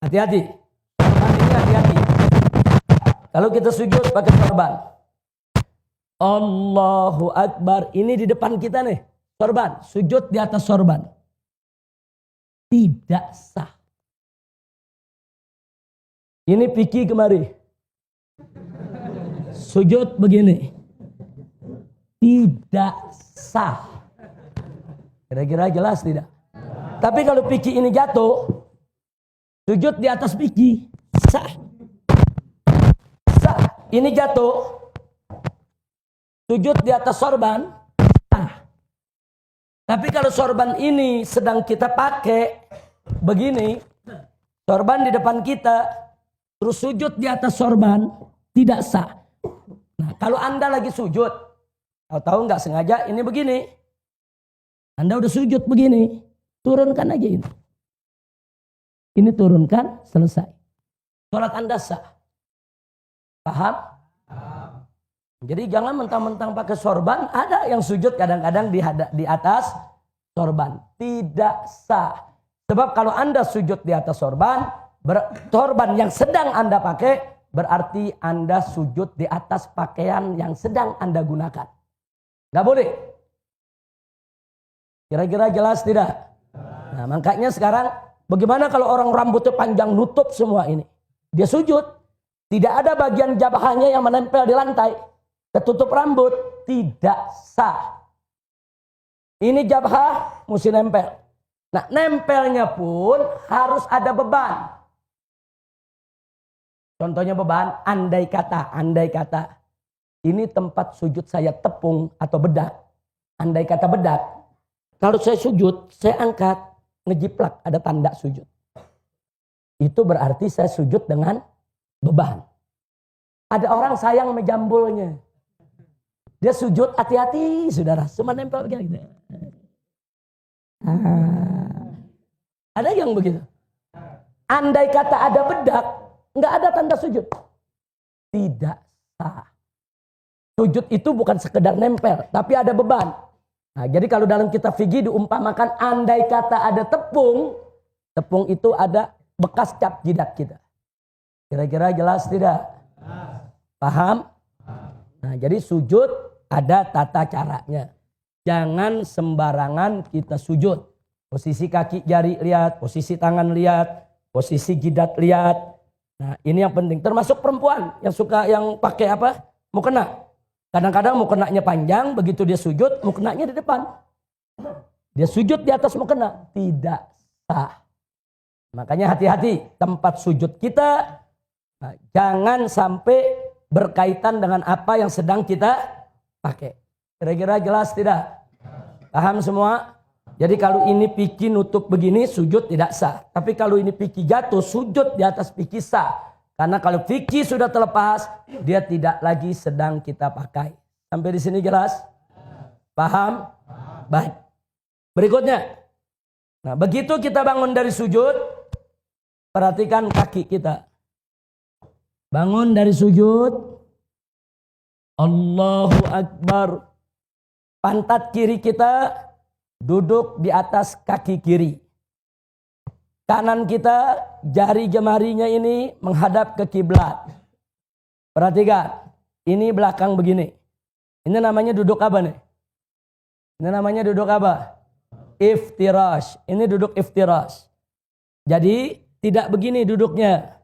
Hati-hati. Sorban ini hati-hati. Kalau kita sujud pakai sorban. Allahu Akbar. Ini di depan kita nih. Sorban. Sujud di atas sorban. Tidak sah. Ini Piki kemari. Sujud begini. Tidak sah. Kira-kira jelas tidak? Tapi kalau Piki ini jatuh, sujud di atas Piki, sah. Sah. Ini jatuh, sujud di atas sorban, sah. Tapi kalau sorban ini sedang kita pakai begini, sorban di depan kita, terus sujud di atas sorban, tidak sah. Nah, kalau Anda lagi sujud, tahu nggak sengaja ini begini, Anda udah sujud begini, turunkan aja ini. Ini turunkan, selesai. Sholat Anda sah. Paham? Jadi jangan mentang-mentang pakai sorban, ada yang sujud kadang-kadang di atas sorban. Tidak sah. Sebab kalau Anda sujud di atas sorban, sorban yang sedang Anda pakai, berarti Anda sujud di atas pakaian yang sedang Anda gunakan. Nggak boleh. Kira-kira jelas tidak? Nah, makanya sekarang bagaimana kalau orang rambutnya panjang nutup semua ini? Dia sujud, tidak ada bagian jabahnya yang menempel di lantai. Ketutup rambut, tidak sah. Ini jabah mesti nempel. Nah, nempelnya pun harus ada beban. Contohnya beban, andai kata. Ini tempat sujud saya tepung atau bedak. Andai kata bedak. Kalau saya sujud, saya angkat, ngejiplak, ada tanda sujud. Itu berarti saya sujud dengan beban. Ada orang sayang menjambulnya. Dia sujud, hati-hati saudara, cuma nempel begini. Ada yang begitu. Andai kata ada bedak, nggak ada tanda sujud. Tidak sah. Sujud itu bukan sekedar nempel, tapi ada beban. Nah, jadi kalau dalam kitab fikih diumpamakan andai kata ada tepung, tepung itu ada bekas cap jidat kita. Kira-kira jelas tidak? Paham? Nah, jadi sujud ada tata caranya. Jangan sembarangan kita sujud. Posisi kaki jari lihat, posisi tangan lihat, posisi jidat lihat. Nah, ini yang penting. Termasuk perempuan yang suka yang pakai apa? Mukena. Kadang-kadang mukenanya panjang, begitu dia sujud, mukenanya di depan. Dia sujud di atas mukena. Tidak sah. Makanya hati-hati tempat sujud kita. Nah, jangan sampai berkaitan dengan apa yang sedang kita pakai. Kira-kira jelas tidak? Paham semua? Jadi kalau ini Piki nutup begini, sujud tidak sah. Tapi kalau ini Piki jatuh, sujud di atas Piki sah. Karena kalau Piki sudah terlepas, dia tidak lagi sedang kita pakai. Sampai di sini jelas? Paham? Baik. Berikutnya. Nah, begitu kita bangun dari sujud, perhatikan kaki kita. Bangun dari sujud. Allahu Akbar. Pantat kiri kita duduk di atas kaki kiri. Kanan kita, jari jemarinya ini menghadap ke kiblat. Perhatikan, ini belakang begini. Ini namanya duduk apa nih? Ini namanya duduk apa? Iftirash. Ini duduk iftirash. Jadi tidak begini duduknya.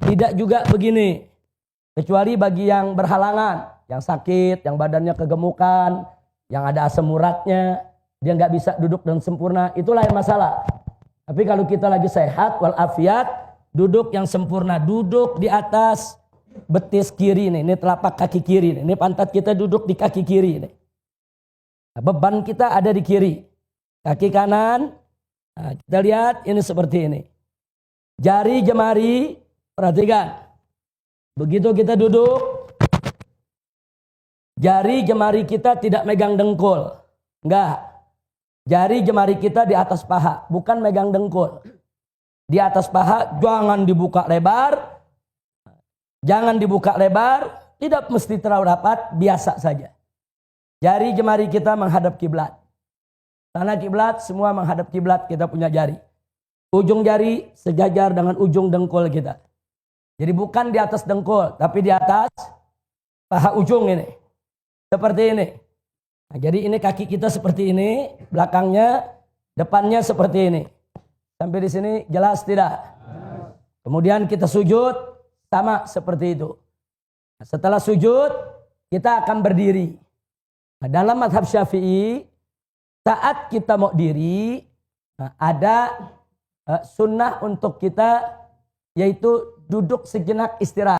Tidak juga begini. Kecuali bagi yang berhalangan, yang sakit, yang badannya kegemukan, yang ada asam uratnya, dia nggak bisa duduk dengan sempurna, itu lain masalah. Tapi kalau kita lagi sehat walafiat, duduk yang sempurna, duduk di atas betis kiri nih, ini telapak kaki kiri nih, ini pantat kita duduk di kaki kiri nih. Nah, beban kita ada di kiri. Kaki kanan, nah, kita lihat ini seperti ini. Jari jemari, perhatikan. Begitu kita duduk, jari jemari kita tidak megang dengkul. Enggak. Jari jemari kita di atas paha, bukan megang dengkul. Di atas paha, jangan dibuka lebar. Jangan dibuka lebar, tidak mesti terlalu rapat, biasa saja. Jari jemari kita menghadap kiblat. Tanah kiblat, semua menghadap kiblat, kita punya jari. ujung jari sejajar dengan ujung dengkul kita. Jadi bukan di atas dengkul, tapi di atas paha ujung ini. Seperti ini. Nah, jadi ini kaki kita seperti ini, belakangnya, depannya seperti ini. Sampai di sini jelas tidak? Kemudian kita sujud sama seperti itu. Nah, setelah sujud kita akan berdiri. Nah, dalam mazhab Syafi'i saat kita mau diri ada sunnah untuk kita yaitu duduk sejenak istirahat.